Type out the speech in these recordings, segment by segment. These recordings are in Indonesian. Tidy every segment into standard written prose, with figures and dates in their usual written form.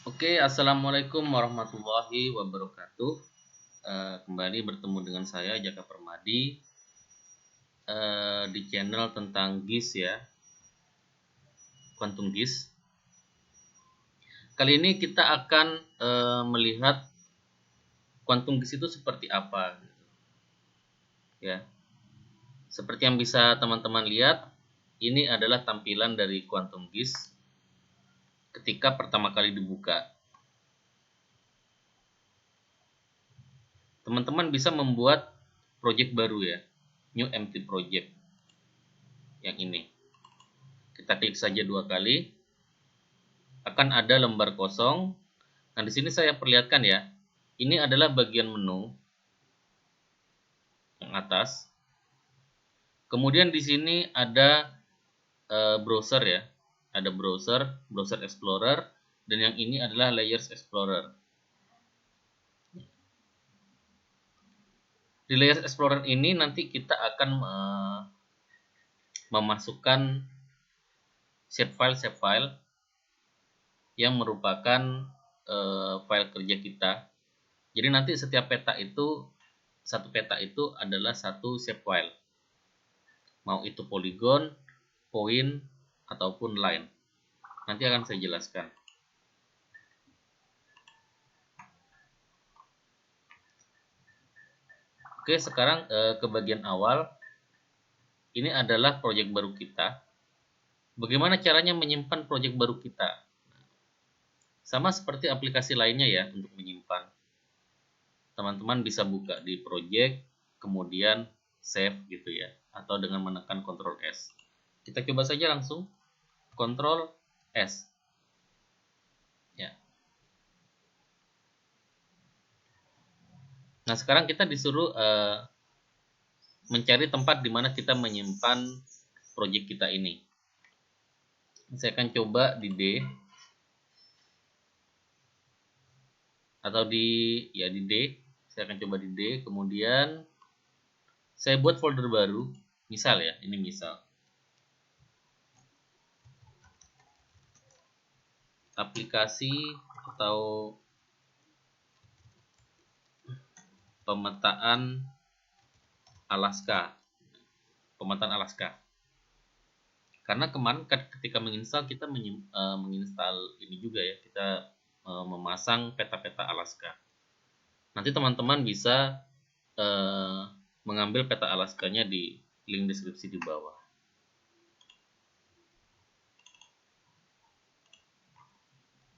Oke, assalamualaikum warahmatullahi wabarakatuh. Kembali bertemu dengan saya Jaka Permadi di channel tentang GIS ya, Quantum GIS. Kali ini kita akan melihat Quantum GIS itu seperti apa, ya. Seperti yang bisa teman-teman lihat, ini adalah tampilan dari Quantum GIS ketika pertama kali dibuka. Teman-teman bisa membuat project baru ya, new empty project yang ini. Kita klik saja 2 kali, akan ada lembar kosong. Nah, di sini saya perlihatkan ya, ini adalah bagian menu yang atas. Kemudian di sini ada browser ya, ada browser explorer, dan yang ini adalah layers explorer. Di layers explorer ini nanti kita akan memasukkan shape file yang merupakan file kerja kita. Jadi nanti setiap satu peta itu adalah satu shape file. Mau itu polygon, point, ataupun line. Nanti akan saya jelaskan. Oke, sekarang ke bagian awal. Ini adalah project baru kita. Bagaimana caranya menyimpan project baru kita? Sama seperti aplikasi lainnya ya untuk menyimpan. Teman-teman bisa buka di project, kemudian save gitu ya, atau dengan menekan Ctrl S. Kita coba saja langsung Ctrl S. Ya. Nah, sekarang kita disuruh mencari tempat di mana kita menyimpan project kita ini. Saya akan coba di D atau di D. Saya akan coba di D, kemudian saya buat folder baru. Misal ya, ini misal. Aplikasi atau pemetaan Alaska. Karena kemarin ketika menginstal kita menginstal ini juga ya, kita memasang peta-peta Alaska. Nanti teman-teman bisa mengambil peta Alaskanya di link deskripsi di bawah.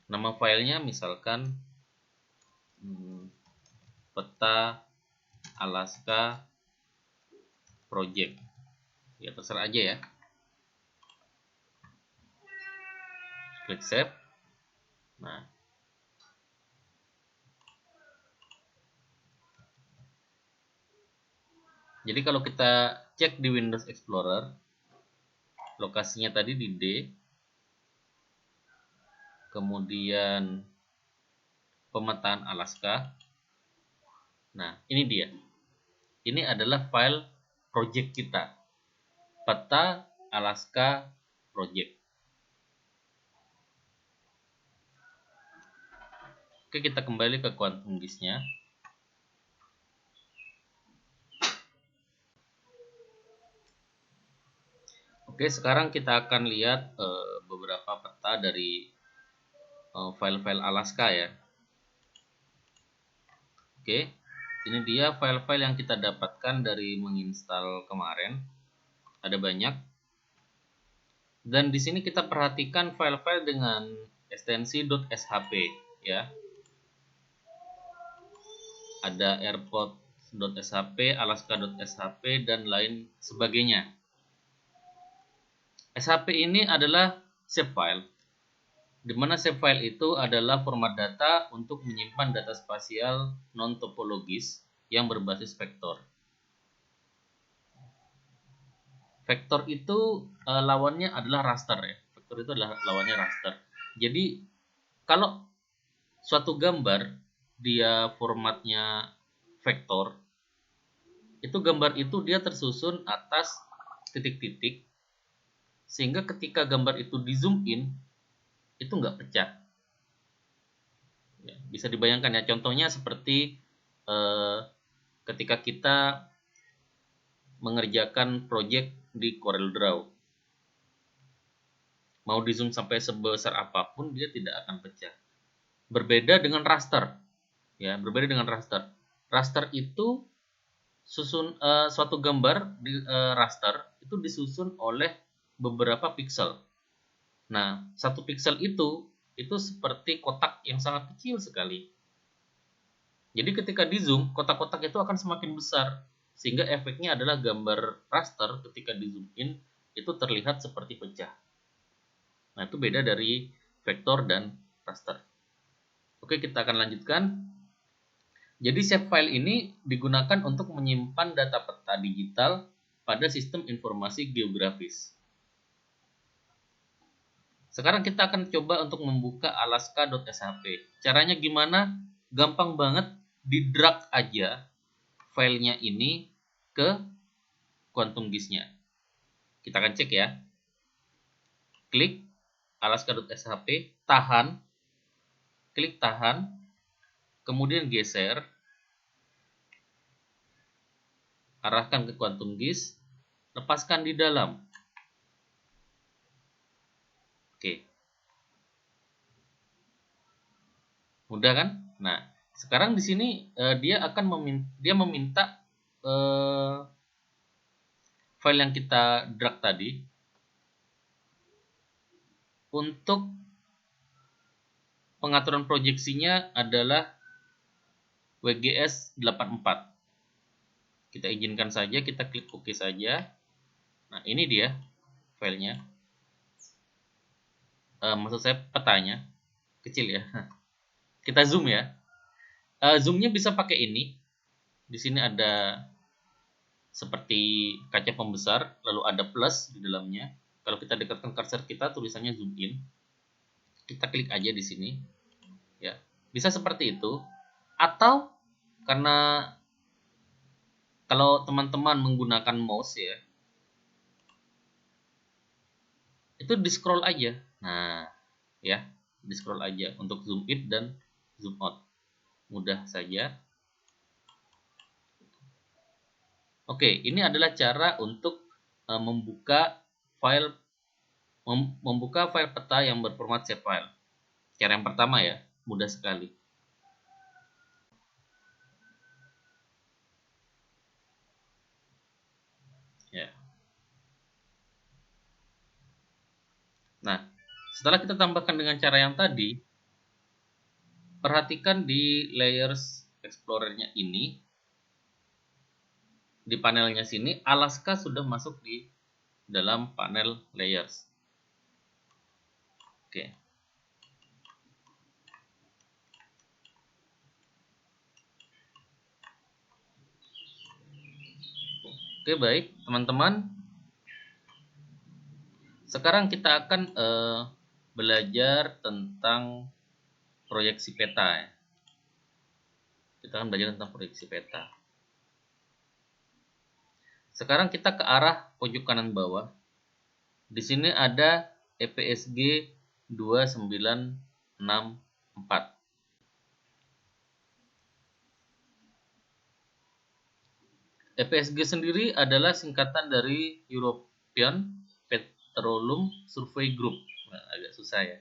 Nama filenya misalkan peta Alaska project. Ya terserah aja ya. Klik save. Nah, jadi kalau kita cek di Windows Explorer, lokasinya tadi di D, kemudian pemetaan Alaska. Nah, ini dia. Ini adalah file project kita, peta Alaska project. Oke, kita kembali ke Quantum GIS-nya. Oke, sekarang kita akan lihat beberapa peta dari file-file Alaska ya. Oke, ini dia file-file yang kita dapatkan dari menginstal kemarin. Ada banyak. Dan di sini kita perhatikan file-file dengan ekstensi .shp ya. Ada airport.shp, alaska.shp, dan lain sebagainya. SHP ini adalah shapefile, di mana shapefile itu adalah format data untuk menyimpan data spasial non-topologis yang berbasis vektor. Vektor itu lawannya adalah raster ya. Vektor itu adalah lawannya raster. Jadi kalau suatu gambar dia formatnya vektor, itu gambar itu dia tersusun atas titik-titik, sehingga ketika gambar itu di zoom in itu nggak pecah. Bisa dibayangkan ya, contohnya seperti ketika kita mengerjakan project di CorelDRAW. Mau di zoom sampai sebesar apapun dia tidak akan pecah. Berbeda dengan raster. Ya, berbeda dengan raster. Raster itu suatu gambar di raster itu disusun oleh beberapa pixel. Nah, satu pixel itu seperti kotak yang sangat kecil sekali. Jadi ketika di zoom, kotak-kotak itu akan semakin besar, sehingga efeknya adalah gambar raster ketika di zoom in itu terlihat seperti pecah. Nah, itu beda dari vektor dan raster. Oke, kita akan lanjutkan. Jadi shape file ini digunakan untuk menyimpan data peta digital pada sistem informasi geografis. Sekarang kita akan coba untuk membuka alaska.shp. Caranya gimana? Gampang banget, di drag aja filenya ini ke Quantum GIS-nya. Kita akan cek ya. Klik alaska.shp, tahan, klik tahan, kemudian geser, arahkan ke Quantum GIS, lepaskan di dalam. Oke. Mudah kan? Nah, sekarang di sini dia meminta file yang kita drag tadi untuk pengaturan proyeksinya adalah WGS 84. Kita izinkan saja, kita klik OK saja. Nah, ini dia filenya. Maksud saya petanya kecil ya. Kita zoom ya. Zoomnya bisa pakai ini. Di sini ada seperti kaca pembesar, lalu ada plus di dalamnya. Kalau kita dekatkan cursor kita, tulisannya zoom in. Kita klik aja di sini. Ya, bisa seperti itu. Atau karena kalau teman-teman menggunakan mouse ya, itu di scroll aja. Nah, ya, di scroll aja untuk zoom in dan zoom out. Mudah saja. Oke, ini adalah cara untuk membuka file peta yang berformat shapefile. Cara yang pertama ya, mudah sekali. Ya. Nah, setelah kita tambahkan dengan cara yang tadi, perhatikan di layers explorer-nya ini, di panelnya sini, Alaska sudah masuk di dalam panel layers. Oke. Oke, baik, teman-teman. Sekarang kita akan belajar tentang proyeksi peta. Ya. Kita akan belajar tentang proyeksi peta. Sekarang kita ke arah pojok kanan bawah. Di sini ada EPSG 2964. EPSG sendiri adalah singkatan dari European Petroleum Survey Group. Nah, agak susah ya.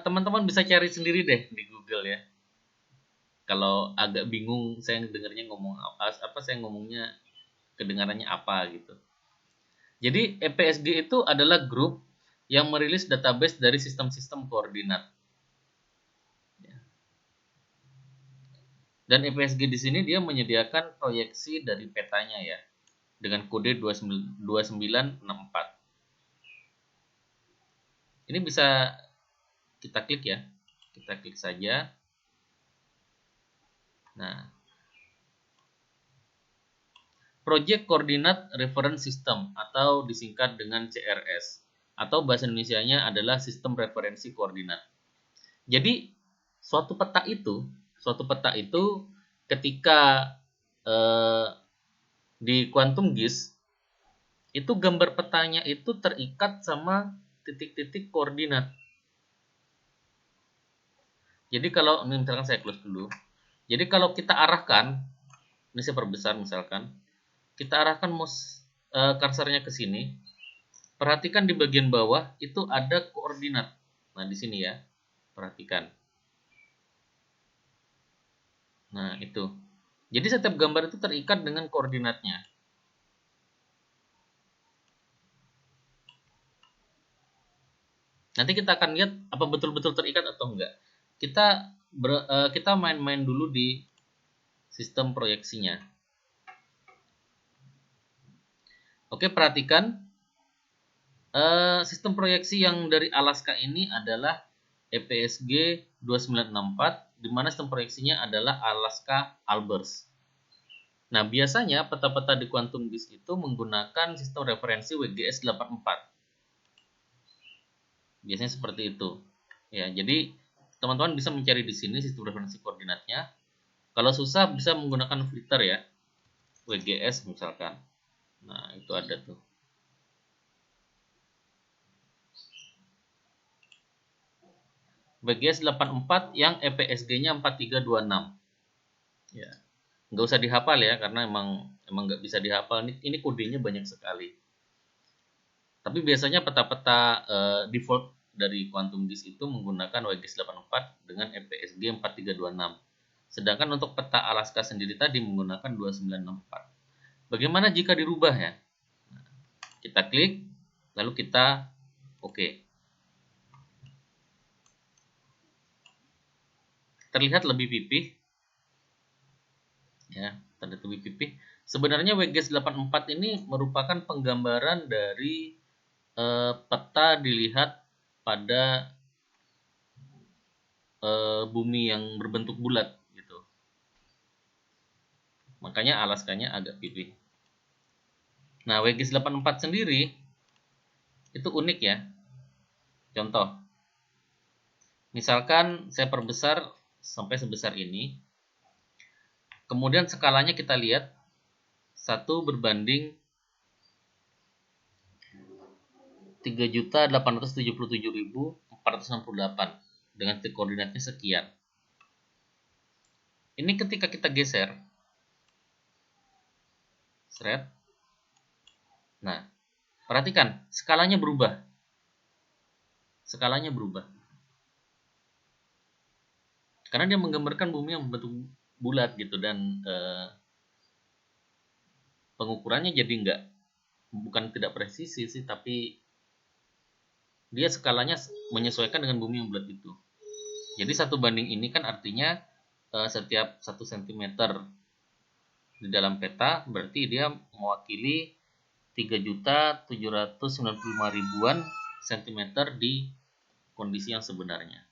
Teman-teman bisa cari sendiri deh di Google ya. Kalau agak bingung saya dengarnya ngomong apa, saya ngomongnya kedengarannya apa gitu. Jadi EPSG itu adalah grup yang merilis database dari sistem-sistem koordinat. Dan EPSG di sini dia menyediakan proyeksi dari petanya ya, dengan kode 2964. Ini bisa kita klik ya, kita klik saja. Nah, Project Coordinate Reference System atau disingkat dengan CRS, atau bahasa Indonesianya adalah Sistem Referensi Koordinat. Jadi suatu peta itu ketika di Quantum GIS itu gambar petanya itu terikat sama titik-titik koordinat. Jadi kalau ini misalkan saya close dulu. Jadi kalau kita arahkan, ini saya perbesar misalkan, kita arahkan kursornya ke sini. Perhatikan di bagian bawah itu ada koordinat. Nah, di sini ya. Perhatikan. Nah, itu. Jadi setiap gambar itu terikat dengan koordinatnya. Nanti kita akan lihat apa betul-betul terikat atau enggak. Kita main-main dulu di sistem proyeksinya. Oke, perhatikan sistem proyeksi yang dari Alaska ini adalah EPSG 2964, di mana sistem proyeksinya adalah Alaska Albers. Nah, biasanya peta-peta di Quantum Disk itu menggunakan sistem referensi WGS 84. Biasanya seperti itu. Ya, jadi teman-teman bisa mencari di sini sistem referensi koordinatnya. Kalau susah bisa menggunakan filter ya. WGS misalkan. Nah, itu ada tuh. WGS 84 yang EPSG-nya 4326. Ya. Nggak usah dihafal ya, karena emang nggak bisa dihafal. Ini kodenya banyak sekali. Tapi biasanya peta-peta default dari Quantum Disk itu menggunakan WGS 84 dengan EPSG 4326. Sedangkan untuk peta Alaska sendiri tadi menggunakan 2964. Bagaimana jika dirubah ya? Nah, kita klik, lalu kita oke. Terlihat lebih pipih. Ya, terlihat lebih pipih. Sebenarnya WGS 84 ini merupakan penggambaran dari peta dilihat pada bumi yang berbentuk bulat gitu. Makanya Alaskanya agak pipih. Nah, WGS 84 sendiri itu unik ya. Contoh, misalkan saya perbesar sampai sebesar ini. Kemudian skalanya kita lihat 1 berbanding 3.877.468 dengan koordinatnya sekian. Ini ketika kita geser, seret. Nah, perhatikan skalanya berubah. Skalanya berubah. Karena dia menggambarkan bumi yang berbentuk bulat gitu, dan pengukurannya jadi bukan tidak presisi sih, tapi dia skalanya menyesuaikan dengan bumi yang bulat itu. Jadi 1 banding ini kan artinya setiap 1 cm di dalam peta berarti dia mewakili 3.795.000-an cm di kondisi yang sebenarnya.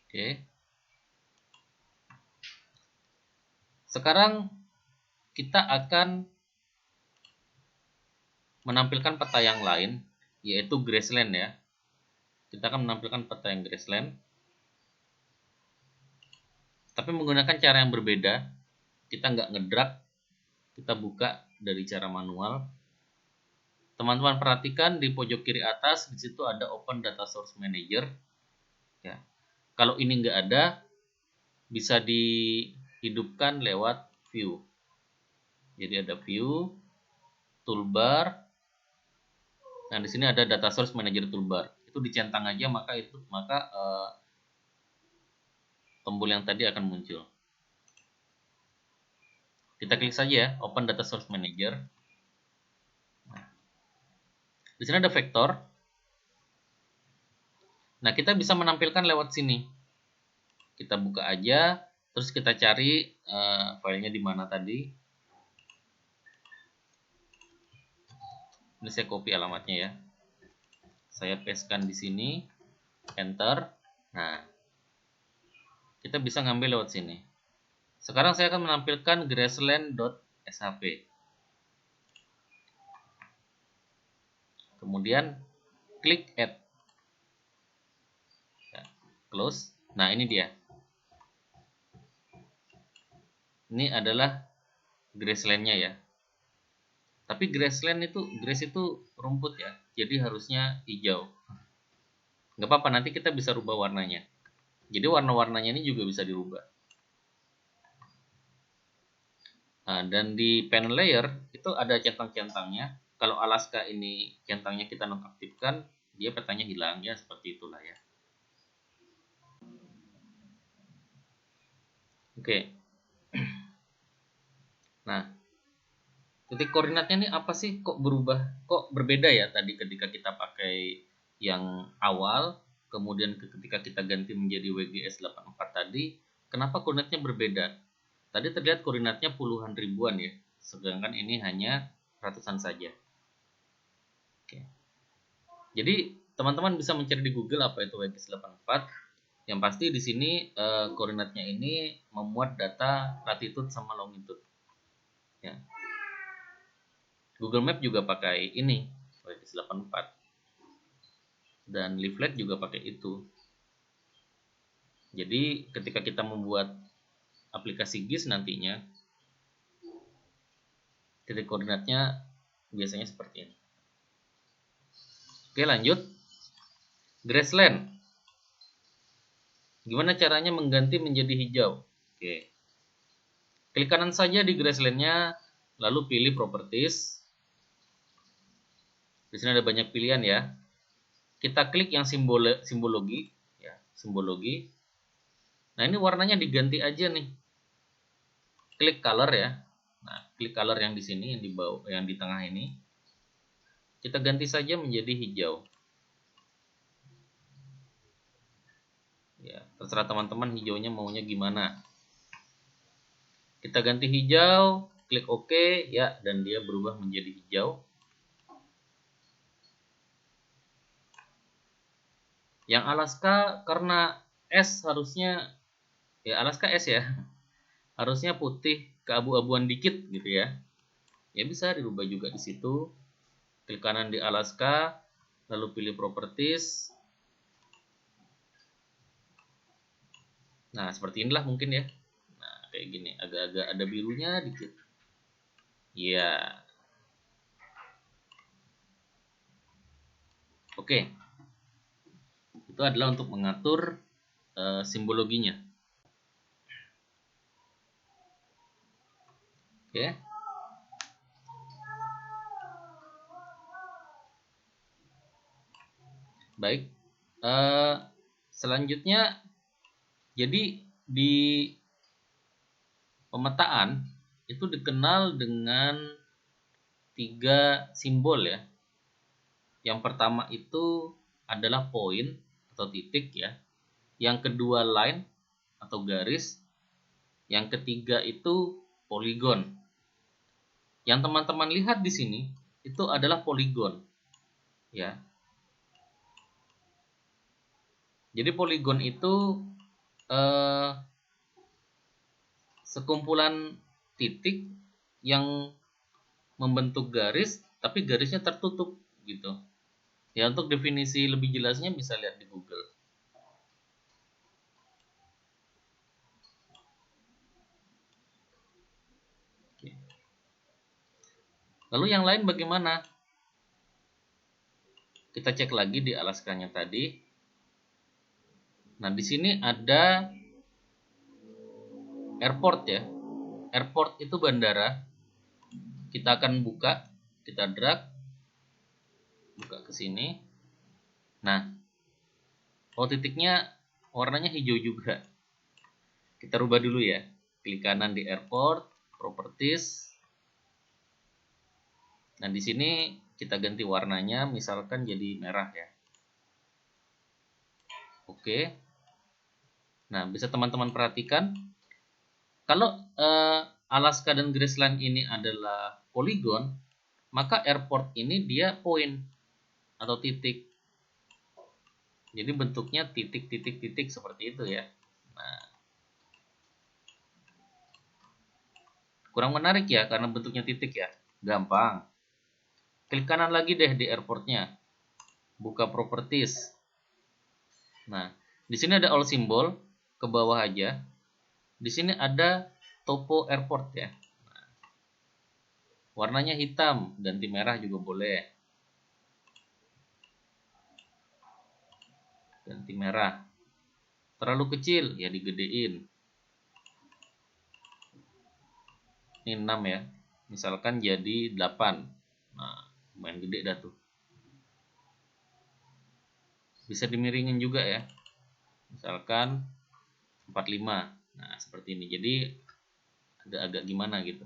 Oke. Sekarang kita akan menampilkan peta yang lain, yaitu grassland ya. Kita akan menampilkan peta yang grassland, tapi menggunakan cara yang berbeda. Kita nggak ngedrag, kita buka dari cara manual. Teman-teman perhatikan di pojok kiri atas, di situ ada Open Data Source Manager. Ya. Kalau ini nggak ada, bisa dihidupkan lewat View. Jadi ada View, Toolbar. Nah, di sini ada Data Source Manager Toolbar. Itu dicentang aja, maka tombol yang tadi akan muncul. Kita klik saja ya, Open Data Source Manager. Nah, di sini ada vektor. Nah, kita bisa menampilkan lewat sini. Kita buka aja, terus kita cari filenya di mana tadi. Ini saya copy alamatnya ya. Saya pastekan di sini, enter. Nah, kita bisa ngambil lewat sini. Sekarang saya akan menampilkan grassland.shp. Kemudian klik add. Ya, close. Nah, ini dia. Ini adalah grassland-nya ya. Tapi grass itu rumput ya. Jadi harusnya hijau. Nggak apa-apa, nanti kita bisa rubah warnanya. Jadi warna-warnanya ini juga bisa dirubah. Nah, dan di panel layer itu ada centang-centangnya. Kalau Alaska ini centangnya kita nonaktifkan, dia petanya hilang, ya seperti itulah ya. Oke. Nah, titik koordinatnya ini apa sih? Kok berubah? Kok berbeda ya tadi ketika kita pakai yang awal, kemudian ketika kita ganti menjadi WGS 84 tadi, kenapa koordinatnya berbeda? Tadi terlihat koordinatnya puluhan ribuan ya, sedangkan ini hanya ratusan saja. Oke. Jadi teman-teman bisa mencari di Google apa itu WGS 84. Yang pasti di sini koordinatnya ini memuat data latitude sama longitude. Ya. Google Map juga pakai ini WGS 84 dan Leaflet juga pakai itu. Jadi ketika kita membuat aplikasi GIS nantinya, titik koordinatnya biasanya seperti ini. Oke, lanjut. Grassland. Gimana caranya mengganti menjadi hijau? Oke. Klik kanan saja di grassland-nya, lalu pilih properties. Di sini ada banyak pilihan ya. Kita klik yang simbologi, ya, simbologi. Nah, ini warnanya diganti aja nih. Klik color ya. Nah, klik color yang di sini, yang di bawah, yang di tengah ini. Kita ganti saja menjadi hijau. Ya, terserah teman-teman hijaunya maunya gimana. Kita ganti hijau, klik OK ya, dan dia berubah menjadi hijau. Yang Alaska karena S harusnya ya Alaska S ya. Harusnya putih keabu-abuan dikit gitu ya. Ya bisa dirubah juga di situ. Klik kanan di Alaska, lalu pilih properties. Nah, seperti inilah mungkin ya. Nah, kayak gini, agak-agak ada birunya dikit. Ya. Oke. Itu adalah untuk mengatur simbologinya. Oke. Baik. Selanjutnya, jadi di pemetaan itu dikenal dengan 3 simbol ya. Yang pertama itu adalah poin atau titik ya. Yang kedua line atau garis. Yang ketiga itu poligon. Yang teman-teman lihat di sini itu adalah poligon ya. Jadi poligon itu sekumpulan titik yang membentuk garis tapi garisnya tertutup gitu. Ya, untuk definisi lebih jelasnya bisa lihat di Google. Oke. Lalu yang lain bagaimana? Kita cek lagi di Alaskanya tadi. Nah, di sini ada airport ya. Airport itu bandara. Kita akan buka, kita drag, buka ke sini. Nah, titiknya warnanya hijau juga. Kita rubah dulu ya. Klik kanan di airport, properties. Nah, di sini kita ganti warnanya, misalkan jadi merah ya. Oke. Nah, bisa teman-teman perhatikan. Kalau Alaska dan Graceland ini adalah poligon, maka airport ini dia poin atau titik. Jadi bentuknya titik-titik-titik seperti itu ya. Nah, kurang menarik ya karena bentuknya titik ya. Gampang. Klik kanan lagi deh di airportnya. Buka properties. Nah, di sini ada all symbol, ke bawah aja. Di sini ada topo airport ya. Nah, warnanya hitam, ganti merah juga boleh. ganti merah. Terlalu kecil, ya digedein. Ini 6 ya. Misalkan jadi 8. Nah, lumayan gede dah tuh. Bisa dimiringin juga ya. Misalkan 45. Nah, seperti ini. Jadi agak-agak gimana gitu.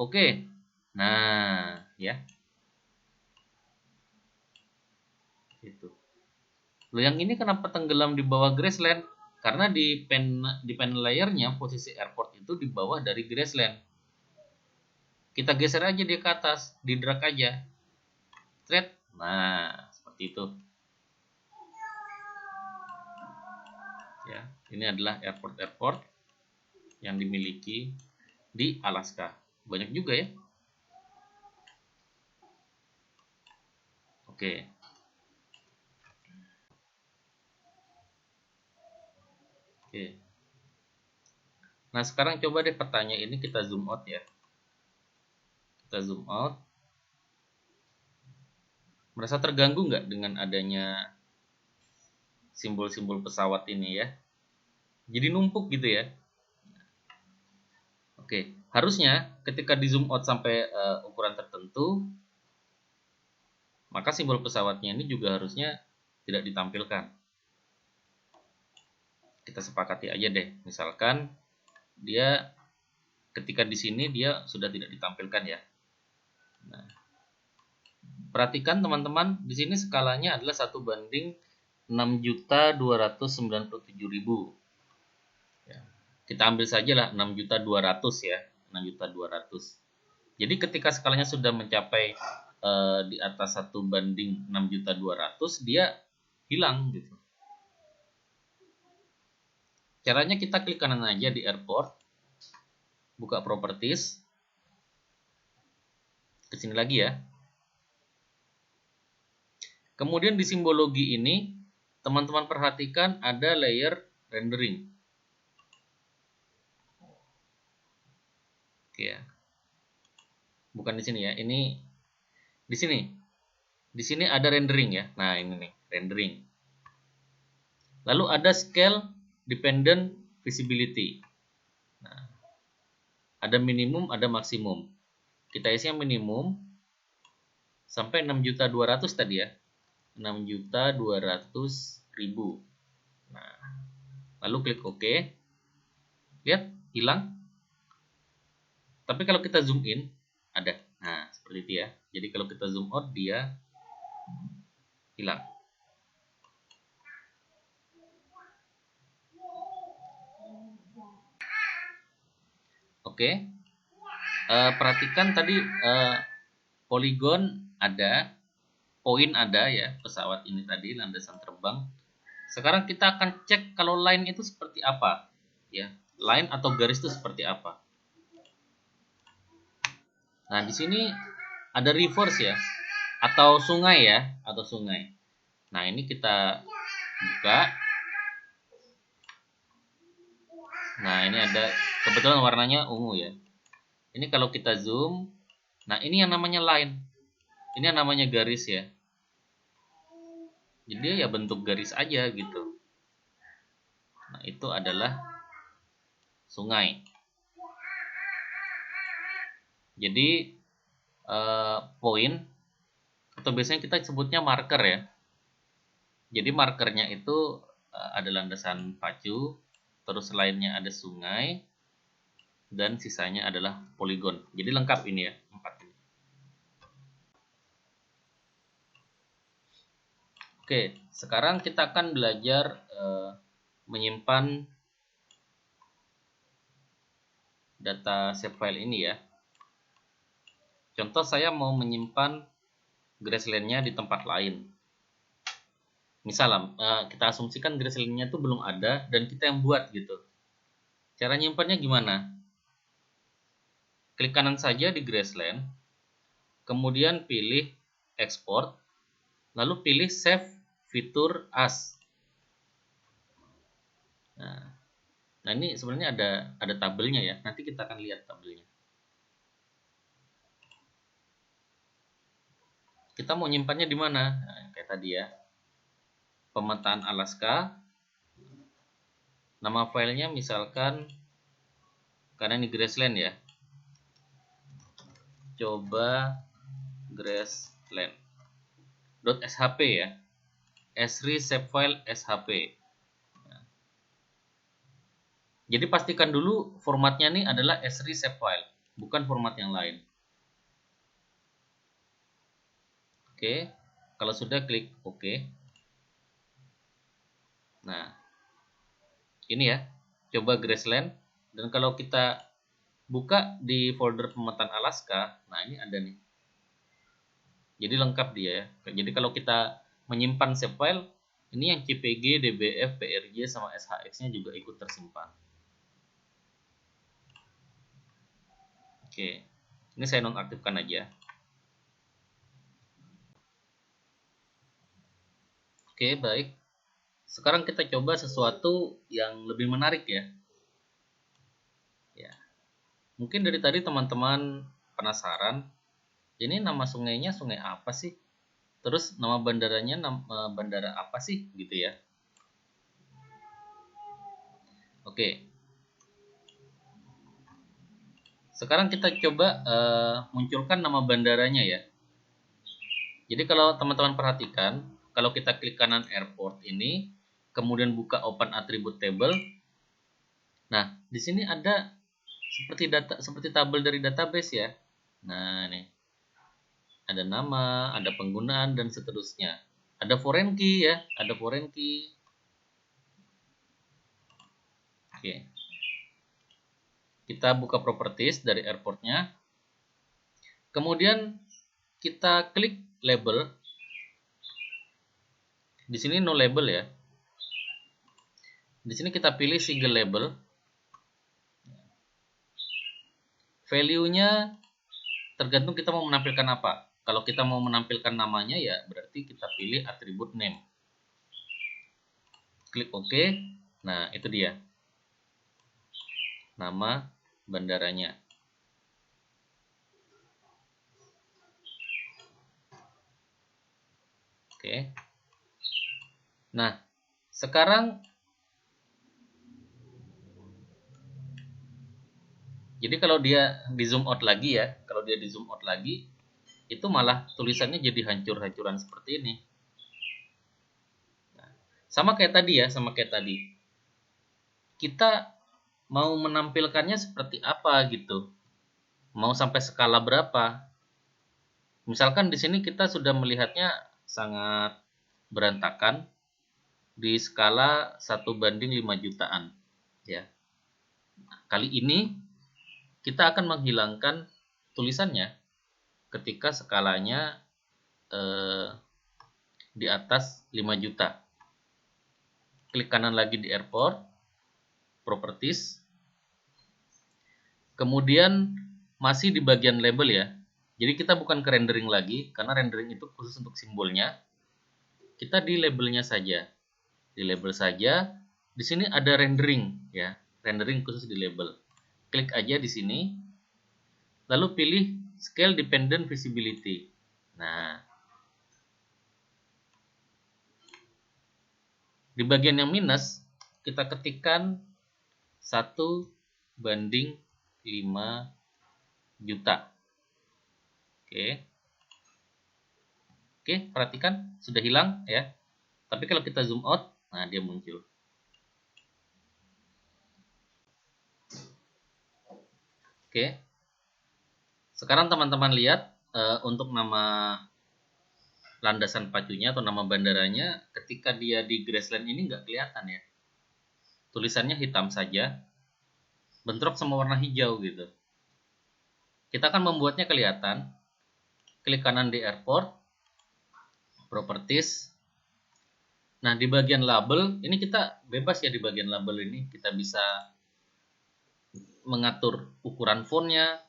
Oke. Nah, ya. Itu. Loh, yang ini kenapa tenggelam di bawah Graceland? Karena di pen layernya posisi airport itu di bawah dari Graceland. Kita geser aja dia ke atas, di drag aja. Thread. Nah, seperti itu. Ya, ini adalah airport-airport yang dimiliki di Alaska. Banyak juga ya. Oke. Oke. Nah, sekarang coba deh pertanyaan ini kita zoom out ya. Kita zoom out. Merasa terganggu nggak dengan adanya simbol-simbol pesawat ini ya? Jadi numpuk gitu ya. Oke, harusnya ketika di zoom out sampai ukuran tertentu, maka simbol pesawatnya ini juga harusnya tidak ditampilkan. Kita sepakati aja deh. Misalkan dia ketika di sini dia sudah tidak ditampilkan ya. Nah, perhatikan teman-teman, di sini skalanya adalah 1:6.297.000. Ya, kita ambil saja lah 6.200.000 ya, 6.200.000. Jadi ketika skalanya sudah mencapai di atas 1:6.200.000, dia hilang gitu. Caranya kita klik kanan aja di airport, buka properties, ke sini lagi ya. Kemudian di simbologi ini, teman-teman perhatikan ada layer rendering. Oke ya. Bukan di sini ya, ini di sini. Di sini ada rendering ya. Nah, ini nih, rendering. Lalu ada scale dependent visibility. Nah, ada minimum, ada maksimum. Kita isi yang minimum sampai 6.200.000 tadi ya. 6.200.000. Nah, lalu klik OK. Lihat, hilang. Tapi kalau kita zoom in, ada. Nah, seperti itu ya. Jadi kalau kita zoom out, dia hilang. Oke. Perhatikan tadi poligon ada, poin ada ya, pesawat ini tadi landasan terbang. Sekarang kita akan cek kalau line itu seperti apa ya. Line atau garis itu seperti apa. Nah, di sini ada rivers ya, atau sungai ya, atau sungai. Nah, ini kita buka. Nah, ini ada, kebetulan warnanya ungu ya. Ini kalau kita zoom, nah ini yang namanya line. Ini yang namanya garis ya. Jadi ya bentuk garis aja gitu. Nah, itu adalah sungai. Jadi poin atau biasanya kita sebutnya marker ya. Jadi markernya itu ada landasan pacu, terus lainnya ada sungai, dan sisanya adalah poligon. Jadi lengkap ini ya, 4 ini. Oke, sekarang kita akan belajar menyimpan data save file ini ya. Contoh saya mau menyimpan Graceland-nya di tempat lain. Misal kita asumsikan Graceland-nya itu belum ada dan kita yang buat gitu. Cara nyimpannya gimana? Klik kanan saja di Graceland, kemudian pilih export, lalu pilih save fitur as. Nah ini sebenarnya ada tabelnya ya. Nanti kita akan lihat tabelnya. Kita mau nyimpannya di mana? Nah, kayak tadi ya. pemetaan Alaska. Nama filenya misalkan, karena ini Grassland ya, coba grassland.shp ya, Esri shapefile shp. Jadi pastikan dulu formatnya nih adalah Esri shapefile, bukan format yang lain. Oke, kalau sudah klik OK. Nah, ini ya, coba Grassland. Dan kalau kita buka di folder pemetaan Alaska, nah ini ada nih. Jadi lengkap dia ya. Jadi kalau kita menyimpan save file, ini yang CPG, DBF, PRJ, sama SHX-nya juga ikut tersimpan. Oke, ini saya nonaktifkan aja. Oke, baik. Sekarang kita coba sesuatu yang lebih menarik ya. Ya, mungkin dari tadi teman-teman penasaran, ini nama sungainya sungai apa sih? Terus nama bandaranya bandara apa sih gitu ya? Oke. Sekarang kita coba munculkan nama bandaranya ya. Jadi kalau teman-teman perhatikan, kalau kita klik kanan airport ini, kemudian buka open attribute table. Nah, di sini ada seperti tabel dari database ya. Nah, nih. Ada nama, ada penggunaan dan seterusnya. Ada foreign key ya, ada foreign key. Oke. Kita buka properties dari airportnya. Kemudian kita klik label. Di sini no label ya. Di sini kita pilih single label. Value-nya tergantung kita mau menampilkan apa. Kalau kita mau menampilkan namanya ya berarti kita pilih atribut name. Klik OK. Nah, itu dia. Nama bandaranya. Oke. Nah, sekarang jadi kalau dia di zoom out lagi ya, itu malah tulisannya jadi hancur-hancuran seperti ini. Nah, sama kayak tadi. Kita mau menampilkannya seperti apa gitu. Mau sampai skala berapa? Misalkan di sini kita sudah melihatnya sangat berantakan di skala 1:5 jutaan ya. Kali ini kita akan menghilangkan tulisannya ketika skalanya di atas 5 juta. Klik kanan lagi di airport, properties. Kemudian masih di bagian label ya. Jadi kita bukan ke rendering lagi, karena rendering itu khusus untuk simbolnya. Kita di labelnya saja. Di label saja. Di sini ada rendering ya. Rendering khusus di label. Klik aja di sini. Lalu pilih Scale Dependent Visibility. Nah, di bagian yang minus, kita ketikkan 1:5 juta. Oke, perhatikan sudah hilang ya. Tapi kalau kita zoom out, nah dia muncul. Oke. Sekarang teman-teman lihat untuk nama landasan pacunya atau nama bandaranya, ketika dia di Grassland ini nggak kelihatan ya. Tulisannya hitam saja, bentrok sama warna hijau gitu. Kita akan membuatnya kelihatan. Klik kanan di airport, properties. Nah, di bagian label, ini kita bebas ya di bagian label ini. Kita bisa mengatur ukuran fontnya,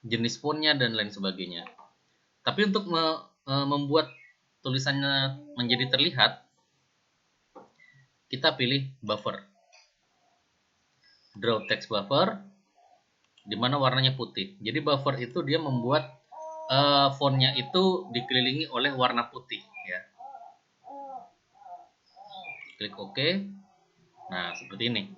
jenis fontnya, dan lain sebagainya. Tapi untuk membuat tulisannya menjadi terlihat, kita pilih buffer. Draw text buffer, di mana warnanya putih. Jadi buffer itu dia membuat fontnya itu dikelilingi oleh warna putih ya. Klik OK. Nah, seperti ini.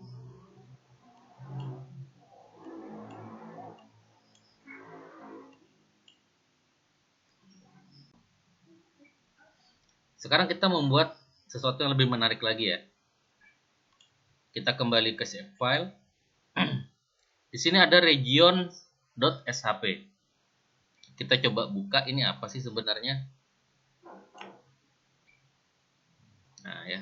Sekarang kita membuat sesuatu yang lebih menarik lagi ya. Kita kembali ke save file. Di sini ada region.shp. Kita coba buka, ini apa sih sebenarnya? Nah ya,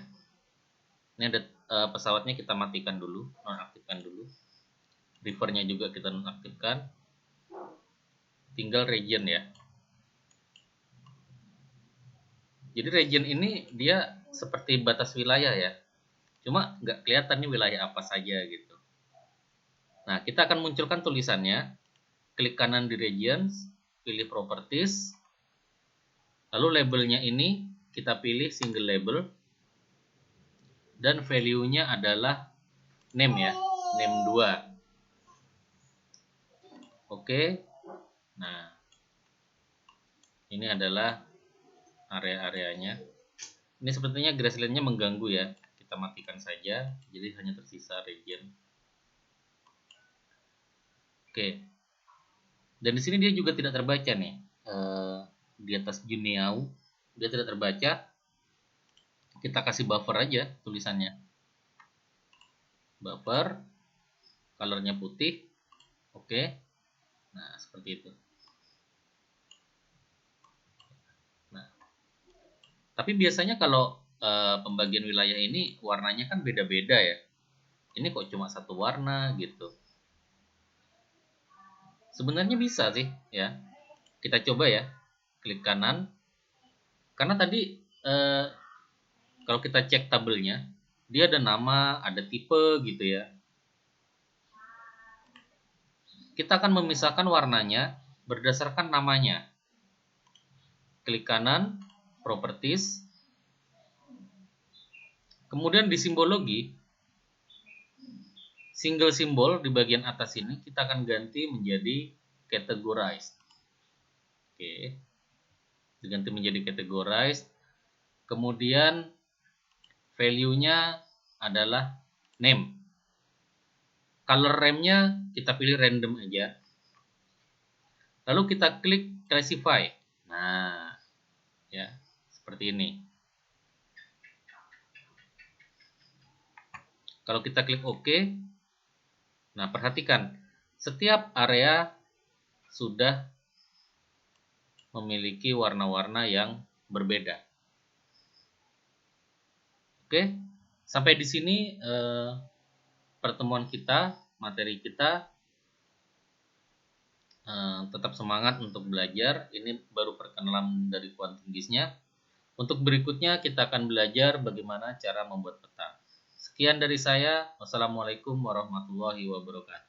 ini ada pesawatnya, kita matikan dulu, nonaktifkan dulu. Rivernya juga kita nonaktifkan. Tinggal region ya. Jadi region ini dia seperti batas wilayah ya. Cuma nggak kelihatan nih wilayah apa saja gitu. Nah, kita akan munculkan tulisannya. Klik kanan di regions, pilih properties. Lalu labelnya ini kita pilih single label. Dan value-nya adalah name ya, name 2. Oke. Nah, ini adalah area-areanya. Ini sepertinya grassland-nya mengganggu ya. Kita matikan saja, jadi hanya tersisa region. Oke. Dan di sini dia juga tidak terbaca nih. Di atas Juniau dia tidak terbaca. Kita kasih buffer aja tulisannya. Buffer, colornya putih. Oke. Nah, seperti itu. Nah, tapi biasanya kalau pembagian wilayah ini warnanya kan beda-beda ya. Ini kok cuma satu warna gitu. Sebenarnya bisa sih ya. Kita coba ya. Klik kanan. Karena tadi kalau kita cek tabelnya, dia ada nama, ada tipe gitu ya. Kita akan memisahkan warnanya berdasarkan namanya. Klik kanan, properties. Kemudian di simbologi, single simbol di bagian atas ini kita akan ganti menjadi categorized. Oke. Diganti menjadi categorized. Kemudian value-nya adalah name. Color RAM-nya kita pilih random aja. Lalu kita klik classify. Nah, ya, seperti ini. Kalau kita klik OK, nah perhatikan, setiap area sudah memiliki warna-warna yang berbeda. Oke, sampai di sini pertemuan kita, materi kita. Tetap semangat untuk belajar. Ini baru perkenalan dari QuantumGIS-nya. Untuk berikutnya kita akan belajar bagaimana cara membuat peta. Sekian dari saya. Wassalamualaikum warahmatullahi wabarakatuh.